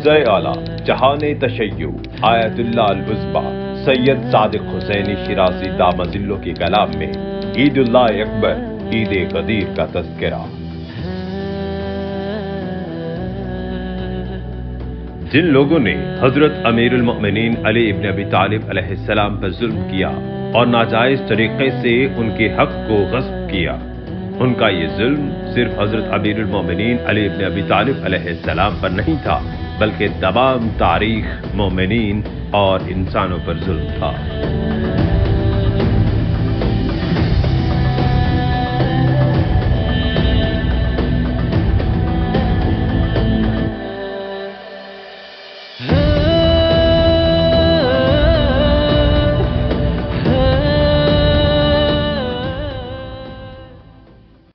حافظہ اعلیٰ جہان تشیع آیت اللہ العظمیٰ سید صادق حسینی شیرازی دامذلہ کے کلام میں عید اللہ اکبر عید غدیر کا تذکرہ۔ جن لوگوں نے حضرت امیر المؤمنین علی ابن ابی طالب علیہ السلام پر ظلم کیا اور ناجائز طریقے سے ان کے حق کو غصب کیا، ان کا یہ ظلم صرف حضرت امیر المؤمنین علی ابن ابی طالب علیہ السلام پر نہیں تھا، بلکہ تمام تاریخ مومنین اور انسانوں پر ظلم تھا۔